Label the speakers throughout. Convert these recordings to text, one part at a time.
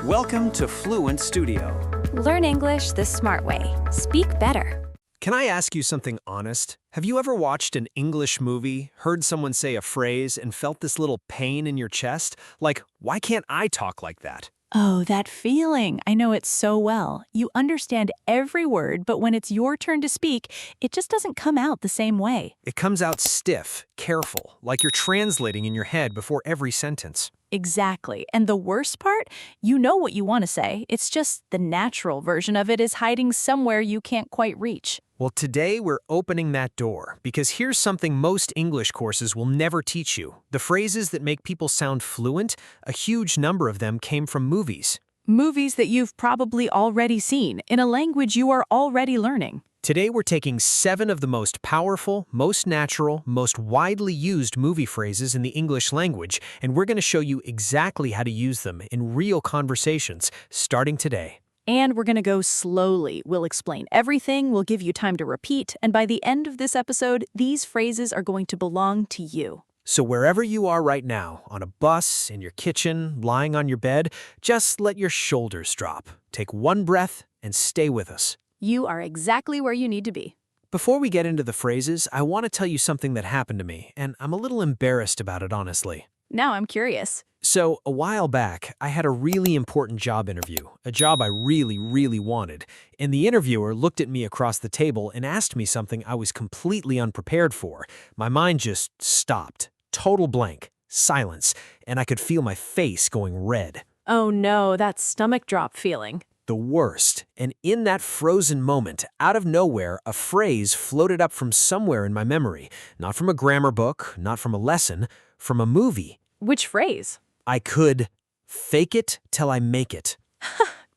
Speaker 1: Welcome to Fluent Studio.
Speaker 2: Learn English the smart way. Speak better.
Speaker 1: Can I ask you something honest? Have you ever watched an English movie, heard someone say a phrase, and felt this little pain in your chest? Like, why can't I talk like that?
Speaker 3: Oh, that feeling. I know it so well. You understand every word, but when it's your turn to speak, it just doesn't come out the same way.
Speaker 1: It comes out stiff, careful, like you're translating in your head before every sentence.
Speaker 3: Exactly. And the worst part? You know what you want to say. It's just the natural version of it is hiding somewhere you can't quite reach.
Speaker 1: Well, today we're opening that door, because here's something most English courses will never teach you. The phrases that make people sound fluent, a huge number of them came from movies.
Speaker 3: Movies that you've probably already seen in a language you are already learning.
Speaker 1: Today we're taking 7 of the most powerful, most natural, most widely used movie phrases in the English language, and we're going to show you exactly how to use them in real conversations, starting today.
Speaker 3: And we're going to go slowly. We'll explain everything, we'll give you time to repeat, and by the end of this episode, these phrases are going to belong to you.
Speaker 1: So wherever you are right now, on a bus, in your kitchen, lying on your bed, just let your shoulders drop. Take one breath and stay with us.
Speaker 3: You are exactly where you need to be.
Speaker 1: Before we get into the phrases, I want to tell you something that happened to me, and I'm a little embarrassed about it, honestly.
Speaker 3: Now I'm curious.
Speaker 1: So, a while back, I had a really important job interview, a job I really wanted, and the interviewer looked at me across the table and asked me something I was completely unprepared for. My mind just stopped. Total blank, silence, and I could feel my face going red.
Speaker 3: Oh no, that stomach drop feeling.
Speaker 1: The worst. And in that frozen moment, out of nowhere, a phrase floated up from somewhere in my memory. Not from a grammar book, not from a lesson, from a movie.
Speaker 3: Which phrase?
Speaker 1: I could fake it till I make it.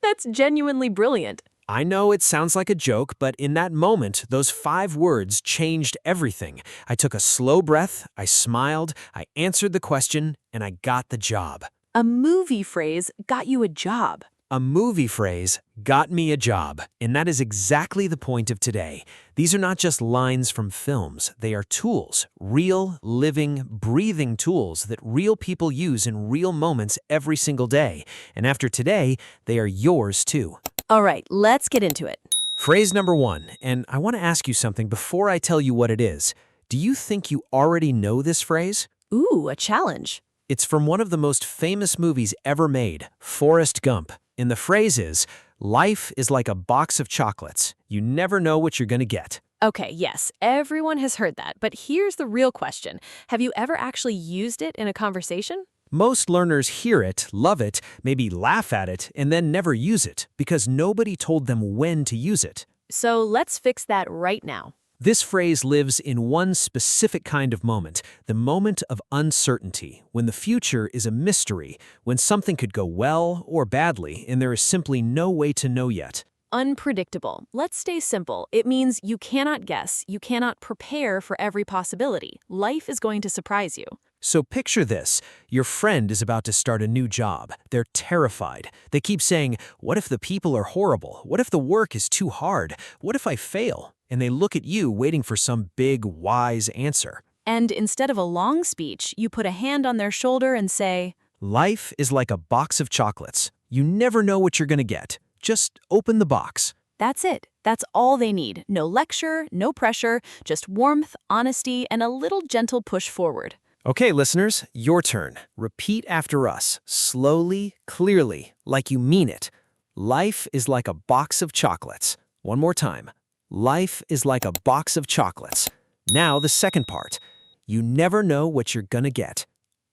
Speaker 3: That's genuinely brilliant.
Speaker 1: I know it sounds like a joke, but in that moment, those 5 words changed everything. I took a slow breath, I smiled, I answered the question, and I got the job.
Speaker 3: A movie phrase got you a job.
Speaker 1: A movie phrase got me a job, and that is exactly the point of today. These are not just lines from films. They are tools, real, living, breathing tools that real people use in real moments every single day. And after today, they are yours too.
Speaker 3: All right, let's get into it.
Speaker 1: Phrase number 1, and I want to ask you something before I tell you what it is. Do you think you already know this phrase?
Speaker 3: Ooh, a challenge.
Speaker 1: It's from one of the most famous movies ever made, Forrest Gump. And the phrase is, life is like a box of chocolates. You never know what you're going to get.
Speaker 3: Okay, yes, everyone has heard that, but here's the real question. Have you ever actually used it in a conversation?
Speaker 1: Most learners hear it, love it, maybe laugh at it, and then never use it because nobody told them when to use it.
Speaker 3: So let's fix that right now.
Speaker 1: This phrase lives in one specific kind of moment, the moment of uncertainty, when the future is a mystery, when something could go well or badly, and there is simply no way to know yet.
Speaker 3: Unpredictable. Let's stay simple. It means you cannot guess, you cannot prepare for every possibility. Life is going to surprise you.
Speaker 1: So picture this. Your friend is about to start a new job. They're terrified. They keep saying, what if the people are horrible? What if the work is too hard? What if I fail? And they look at you waiting for some big, wise answer.
Speaker 3: And instead of a long speech, you put a hand on their shoulder and say,
Speaker 1: Life is like a box of chocolates. You never know what you're going to get. Just open the box.
Speaker 3: That's it. That's all they need. No lecture, no pressure, just warmth, honesty, and a little gentle push forward.
Speaker 1: Okay, listeners, your turn. Repeat after us, slowly, clearly, like you mean it. Life is like a box of chocolates. One more time. Life is like a box of chocolates. Now the second part. You never know what you're gonna get.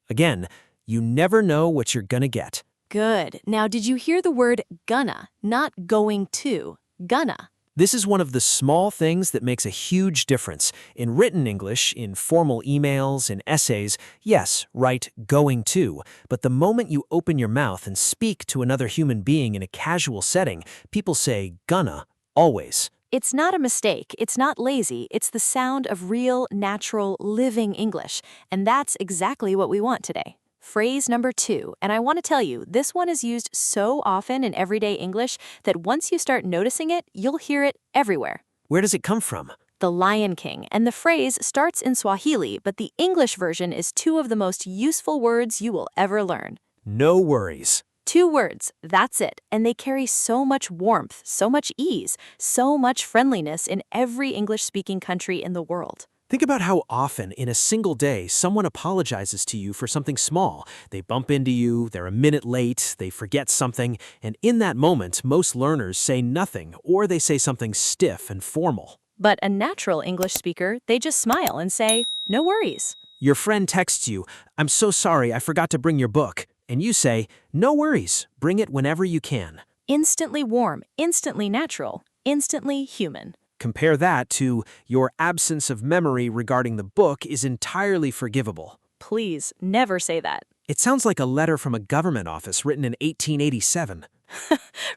Speaker 1: Again, you never know what you're gonna get.
Speaker 3: Good. Now, did you hear the word gonna, not going to? Gonna.
Speaker 1: This is one of the small things that makes a huge difference. In written English, in formal emails, in essays, yes, write going to. But the moment you open your mouth and speak to another human being in a casual setting, people say gonna, always.
Speaker 3: It's not a mistake, it's not lazy, it's the sound of real, natural, living English. And that's exactly what we want today. Phrase number 2, and I want to tell you, this one is used so often in everyday English that once you start noticing it, you'll hear it everywhere.
Speaker 1: Where does it come from?
Speaker 3: The Lion King, and the phrase starts in Swahili, but the English version is 2 of the most useful words you will ever learn.
Speaker 1: No worries.
Speaker 3: 2 words, that's it, and they carry so much warmth, so much ease, so much friendliness in every English-speaking country in the world.
Speaker 1: Think about how often in a single day someone apologizes to you for something small. They bump into you, they're a minute late, they forget something, and in that moment, most learners say nothing or they say something stiff and formal.
Speaker 3: But a natural English speaker, they just smile and say, no worries.
Speaker 1: Your friend texts you, "I'm so sorry, I forgot to bring your book." And you say, "No worries, bring it whenever you can."
Speaker 3: Instantly warm, instantly natural, instantly human.
Speaker 1: Compare that to your absence of memory regarding the book is entirely forgivable.
Speaker 3: Please never say that.
Speaker 1: It sounds like a letter from a government office written in 1887.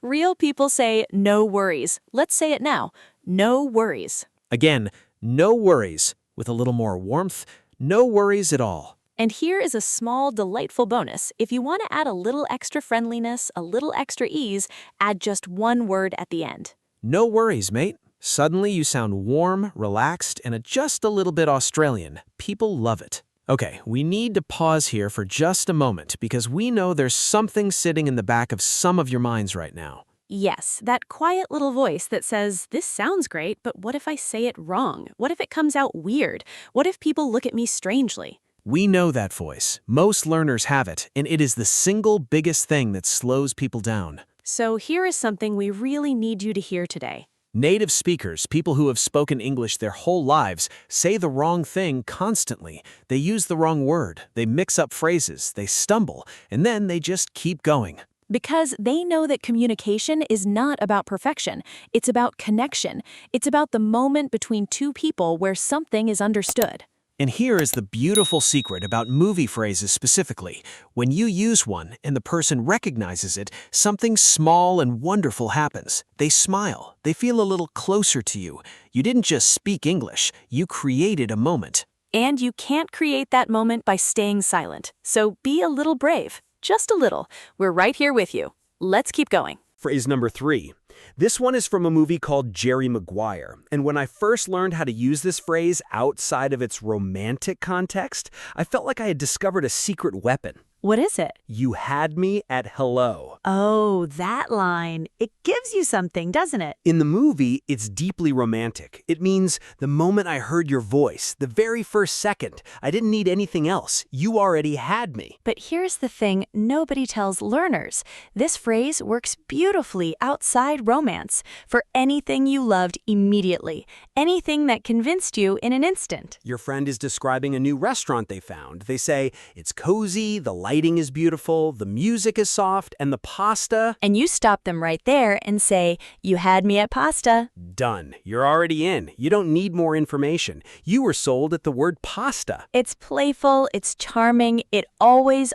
Speaker 3: Real people say no worries. Let's say it now. No worries.
Speaker 1: Again, no worries, with a little more warmth, no worries at all.
Speaker 3: And here is a small, delightful bonus. If you want to add a little extra friendliness, a little extra ease, add just one word at the end.
Speaker 1: No worries, mate. Suddenly you sound warm, relaxed, and just a little bit Australian. People love it. Okay, we need to pause here for just a moment because we know there's something sitting in the back of some of your minds right now.
Speaker 3: Yes, that quiet little voice that says, this sounds great, but what if I say it wrong? What if it comes out weird? What if people look at me strangely?
Speaker 1: We know that voice. Most learners have it, and it is the single biggest thing that slows people down.
Speaker 3: So here is something we really need you to hear today.
Speaker 1: Native speakers, people who have spoken English their whole lives, say the wrong thing constantly. They use the wrong word, they mix up phrases, they stumble, and then they just keep going.
Speaker 3: Because they know that communication is not about perfection. It's about connection. It's about the moment between two people where something is understood.
Speaker 1: And here is the beautiful secret about movie phrases specifically. When you use one and the person recognizes it, something small and wonderful happens. They smile. They feel a little closer to you. You didn't just speak English, you created a moment.
Speaker 3: And you can't create that moment by staying silent. So be a little brave. Just a little. We're right here with you. Let's keep going.
Speaker 4: Phrase number 3. This one is from a movie called Jerry Maguire, and when I first learned how to use this phrase outside of its romantic context, I felt like I had discovered a secret weapon.
Speaker 3: What is it?
Speaker 4: You had me at hello.
Speaker 3: Oh, that line. It gives you something, doesn't it?
Speaker 4: In the movie, it's deeply romantic. It means the moment I heard your voice, the very first second, I didn't need anything else. You already had me.
Speaker 3: But here's the thing nobody tells learners. This phrase works beautifully outside romance for anything you loved immediately, anything that convinced you in an instant.
Speaker 4: Your friend is describing a new restaurant they found. They say, it's cozy, the lighting is beautiful, the music is soft, and the pasta...
Speaker 3: And you stop them right there and say, you had me at pasta.
Speaker 4: Done. You're already in. You don't need more information. You were sold at the word pasta.
Speaker 3: It's playful, it's charming, it always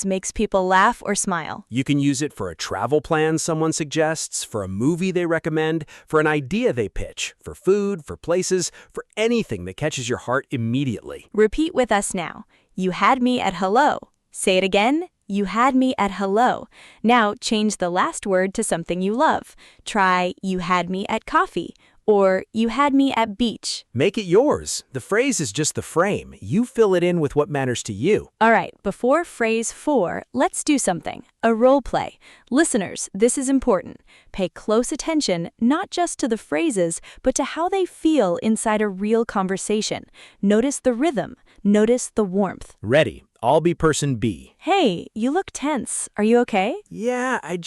Speaker 3: makes people laugh or smile.
Speaker 4: You can use it for a travel plan someone suggests, for a movie they recommend, for an idea they pitch, for food, for places, for anything that catches your heart immediately.
Speaker 3: Repeat with us now. You had me at hello. Say it again. You had me at hello. Now change the last word to something you love. Try, you had me at coffee, or you had me at beach.
Speaker 4: Make it yours. The phrase is just the frame. You fill it in with what matters to you.
Speaker 3: All right, before phrase 4, let's do something. A role play. Listeners, this is important. Pay close attention not just to the phrases, but to how they feel inside a real conversation. Notice the rhythm. Notice the warmth.
Speaker 4: Ready. I'll be person B.
Speaker 3: Hey, you look tense. Are you okay?
Speaker 4: Yeah, I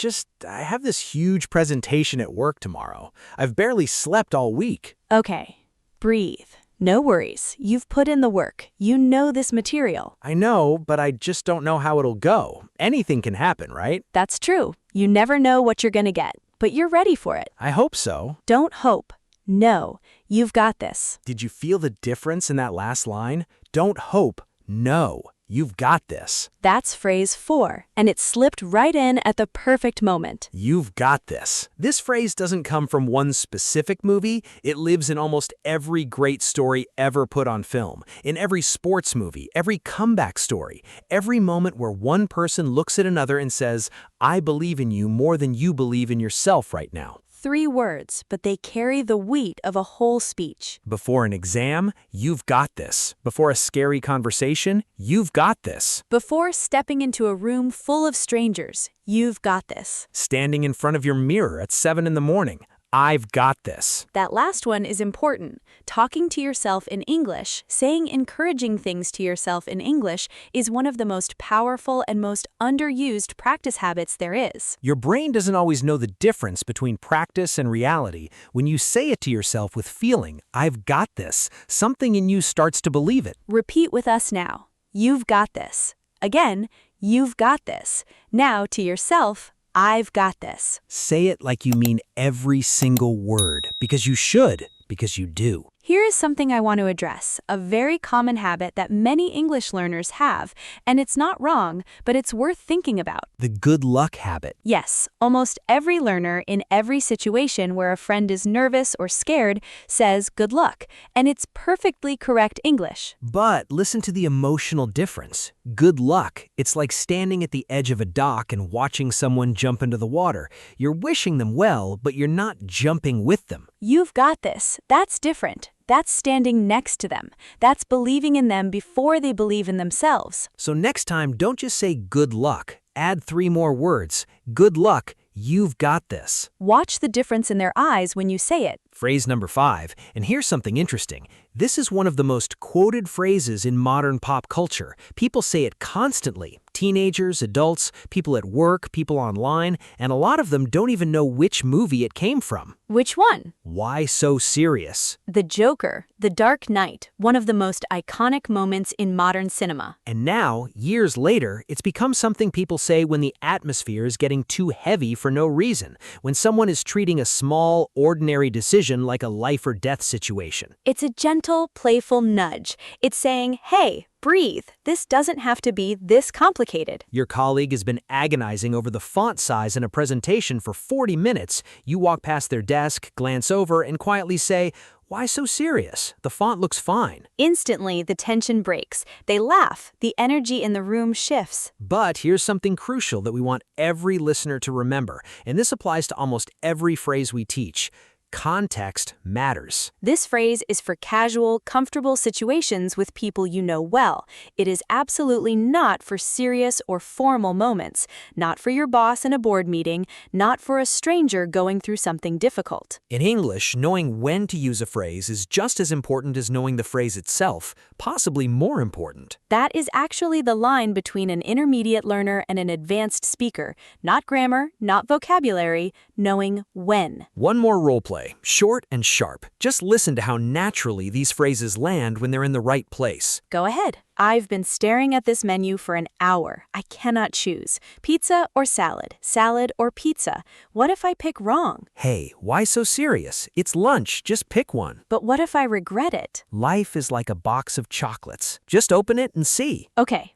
Speaker 4: have this huge presentation at work tomorrow. I've barely slept all week.
Speaker 3: Okay, breathe. No worries. You've put in the work. You know this material.
Speaker 4: I know, but I just don't know how it'll go. Anything can happen, right?
Speaker 3: That's true. You never know what you're going to get, but you're ready for it.
Speaker 4: I hope so.
Speaker 3: Don't hope. No, you've got this.
Speaker 4: Did you feel the difference in that last line? Don't hope. No. You've got this.
Speaker 3: That's phrase 4, and it slipped right in at the perfect moment.
Speaker 4: You've got this. This phrase doesn't come from one specific movie. It lives in almost every great story ever put on film, in every sports movie, every comeback story, every moment where one person looks at another and says, I believe in you more than you believe in yourself right now.
Speaker 3: 3 words, but they carry the weight of a whole speech.
Speaker 4: Before an exam, you've got this. Before a scary conversation, you've got this.
Speaker 3: Before stepping into a room full of strangers, you've got this.
Speaker 4: Standing in front of your mirror at 7 in the morning, I've got this.
Speaker 3: That last one is important. Talking to yourself in English, saying encouraging things to yourself in English is one of the most powerful and most underused practice habits there is.
Speaker 4: Your brain doesn't always know the difference between practice and reality. When you say it to yourself with feeling, I've got this, something in you starts to believe it.
Speaker 3: Repeat with us now. You've got this. Again, you've got this. Now to yourself, I've got this.
Speaker 4: Say it like you mean every single word, because you should, because you do.
Speaker 3: Here is something I want to address, a very common habit that many English learners have, and it's not wrong, but it's worth thinking about.
Speaker 4: The good luck habit.
Speaker 3: Yes, almost every learner in every situation where a friend is nervous or scared says good luck, and it's perfectly correct English.
Speaker 4: But listen to the emotional difference. Good luck. It's like standing at the edge of a dock and watching someone jump into the water. You're wishing them well, but you're not jumping with them.
Speaker 3: You've got this. That's different. That's standing next to them. That's believing in them before they believe in themselves.
Speaker 4: So next time, don't just say good luck. Add 3 more words. Good luck, you've got this.
Speaker 3: Watch the difference in their eyes when you say it.
Speaker 4: Phrase number 5, and here's something interesting. This is one of the most quoted phrases in modern pop culture. People say it constantly. Teenagers, adults, people at work, people online, and a lot of them don't even know which movie it came from.
Speaker 3: Which one?
Speaker 4: Why so serious?
Speaker 3: The Joker, The Dark Knight, one of the most iconic moments in modern cinema.
Speaker 4: And now, years later, it's become something people say when the atmosphere is getting too heavy for no reason, when someone is treating a small, ordinary decision like a life or death situation.
Speaker 3: It's a gentle, playful nudge. It's saying, hey, breathe. This doesn't have to be this complicated.
Speaker 4: Your colleague has been agonizing over the font size in a presentation for 40 minutes. You walk past their desk, glance over, and quietly say, "Why so serious? The font looks fine."
Speaker 3: Instantly, the tension breaks. They laugh. The energy in the room shifts.
Speaker 4: But here's something crucial that we want every listener to remember, and this applies to almost every phrase we teach. Context matters.
Speaker 3: This phrase is for casual, comfortable situations with people you know well. It is absolutely not for serious or formal moments, not for your boss in a board meeting, not for a stranger going through something difficult.
Speaker 4: In English, knowing when to use a phrase is just as important as knowing the phrase itself, possibly more important.
Speaker 3: That is actually the line between an intermediate learner and an advanced speaker. Not grammar, not vocabulary, knowing when.
Speaker 4: One more role play, short and sharp. Just listen to how naturally these phrases land when they're in the right place.
Speaker 3: Go ahead. I've been staring at this menu for an hour. I cannot choose. Pizza or salad? Salad or pizza? What if I pick wrong?
Speaker 4: Hey, why so serious? It's lunch, just pick one.
Speaker 3: But what if I regret it?
Speaker 4: Life is like a box of chocolates. Just open it and see.
Speaker 3: Okay,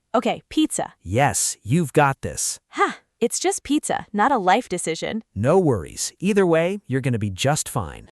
Speaker 3: pizza.
Speaker 4: Yes, you've got this.
Speaker 3: Ha! It's just pizza, not a life decision.
Speaker 4: No worries. Either way, you're going to be just fine.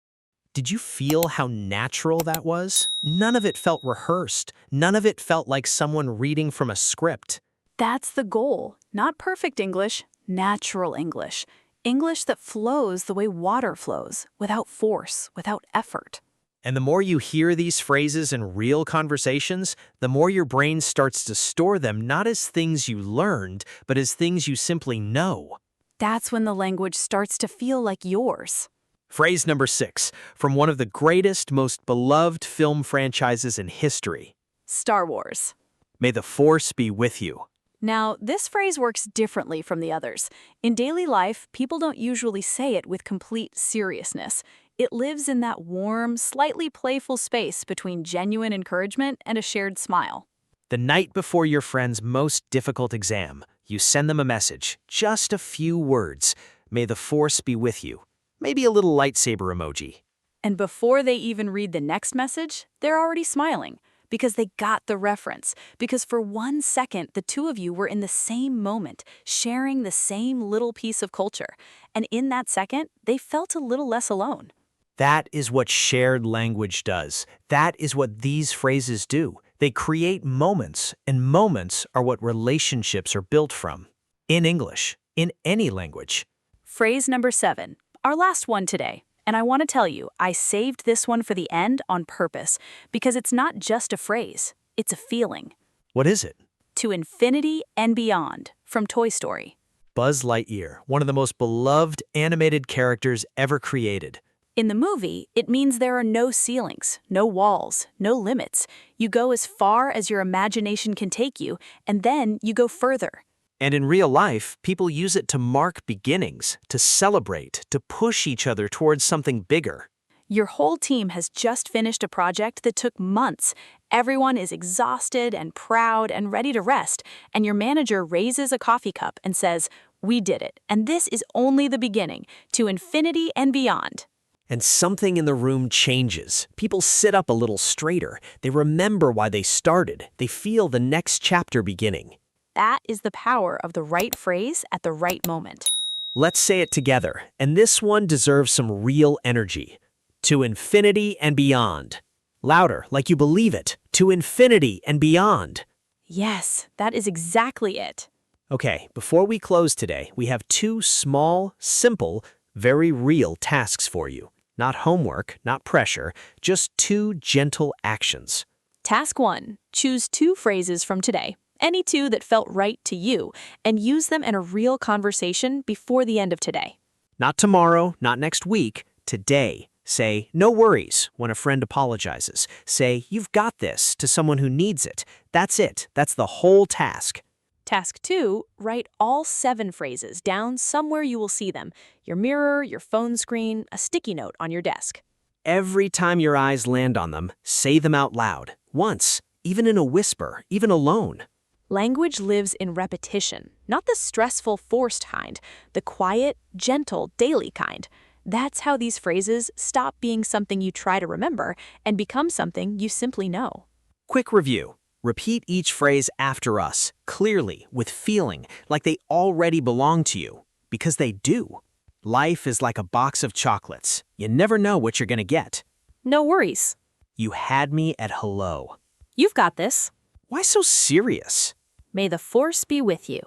Speaker 4: Did you feel how natural that was? None of it felt rehearsed. None of it felt like someone reading from a script.
Speaker 5: That's the goal. Not perfect English, natural English. English that flows the way water flows, without force, without effort.
Speaker 4: And the more you hear these phrases in real conversations, the more your brain starts to store them not as things you learned, but as things you simply know.
Speaker 5: That's when the language starts to feel like yours.
Speaker 4: Phrase number 6, from one of the greatest, most beloved film franchises in history.
Speaker 5: Star Wars.
Speaker 4: May the Force be with you.
Speaker 5: Now, this phrase works differently from the others. In daily life, people don't usually say it with complete seriousness. It lives in that warm, slightly playful space between genuine encouragement and a shared smile.
Speaker 4: The night before your friend's most difficult exam, you send them a message, just a few words. May the Force be with you. Maybe a little lightsaber emoji.
Speaker 5: And before they even read the next message, they're already smiling. Because they got the reference. Because for 1 second, the two of you were in the same moment, sharing the same little piece of culture. And in that second, they felt a little less alone.
Speaker 4: That is what shared language does. That is what these phrases do. They create moments, and moments are what relationships are built from. In English, in any language.
Speaker 5: Phrase number 7. Our last one today. And I want to tell you, I saved this one for the end on purpose because it's not just a phrase, it's a feeling.
Speaker 1: What is it?
Speaker 5: To infinity and beyond from Toy Story.
Speaker 1: Buzz Lightyear, one of the most beloved animated characters ever created.
Speaker 5: In the movie, it means there are no ceilings, no walls, no limits. You go as far as your imagination can take you, and then you go further.
Speaker 1: And in real life, people use it to mark beginnings, to celebrate, to push each other towards something bigger.
Speaker 5: Your whole team has just finished a project that took months. Everyone is exhausted and proud and ready to rest, and your manager raises a coffee cup and says, "We did it, and this is only the beginning, to infinity and beyond."
Speaker 1: And something in the room changes. People sit up a little straighter. They remember why they started. They feel the next chapter beginning.
Speaker 5: That is the power of the right phrase at the right moment.
Speaker 1: Let's say it together, and this one deserves some real energy. To infinity and beyond. Louder, like you believe it. To infinity and beyond.
Speaker 5: Yes, that is exactly it.
Speaker 1: Okay, before we close today, we have two small, simple, very real tasks for you. Not homework, not pressure, just two gentle actions.
Speaker 5: Task 1. Choose 2 phrases from today, any 2 that felt right to you, and use them in a real conversation before the end of today.
Speaker 1: Not tomorrow, not next week, today. Say, "No worries," when a friend apologizes. Say, "You've got this," to someone who needs it. That's it. That's the whole task.
Speaker 5: Task 2. Write all 7 phrases down somewhere you will see them. Your mirror, your phone screen, a sticky note on your desk.
Speaker 1: Every time your eyes land on them, say them out loud. Once, even in a whisper, even alone.
Speaker 5: Language lives in repetition, not the stressful, forced kind, the quiet, gentle, daily kind. That's how these phrases stop being something you try to remember and become something you simply know.
Speaker 1: Quick review. Repeat each phrase after us, clearly, with feeling, like they already belong to you. Because they do. Life is like a box of chocolates. You never know what you're gonna get.
Speaker 5: No worries.
Speaker 1: You had me at hello.
Speaker 5: You've got this.
Speaker 1: Why so serious?
Speaker 5: May the force be with you.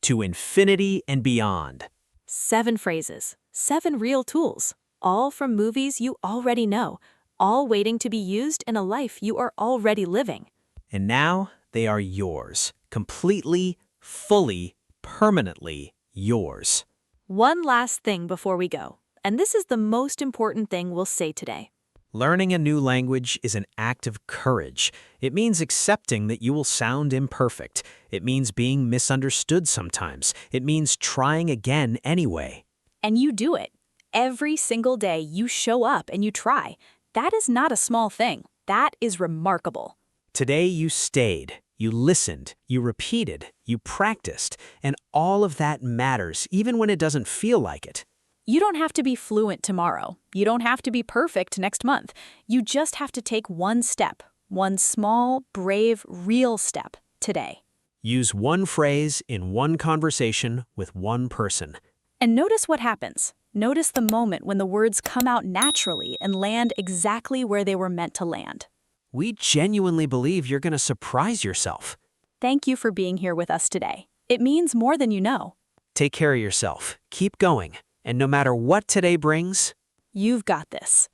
Speaker 1: To infinity and beyond.
Speaker 5: 7 phrases, 7 real tools, all from movies you already know, all waiting to be used in a life you are already living.
Speaker 1: And now they are yours. Completely, fully, permanently yours.
Speaker 5: One last thing before we go, and this is the most important thing we'll say today.
Speaker 1: Learning a new language is an act of courage. It means accepting that you will sound imperfect. It means being misunderstood sometimes. It means trying again anyway.
Speaker 5: And you do it. Every single day you show up and you try. That is not a small thing. That is remarkable.
Speaker 1: Today you stayed, you listened, you repeated, you practiced, and all of that matters even when it doesn't feel like it.
Speaker 5: You don't have to be fluent tomorrow. You don't have to be perfect next month. You just have to take one step, one small, brave, real step today.
Speaker 1: Use one phrase in one conversation with one person.
Speaker 5: And notice what happens. Notice the moment when the words come out naturally and land exactly where they were meant to land.
Speaker 1: We genuinely believe you're going to surprise yourself.
Speaker 5: Thank you for being here with us today. It means more than you know.
Speaker 1: Take care of yourself. Keep going. And no matter what today brings,
Speaker 5: You've got this.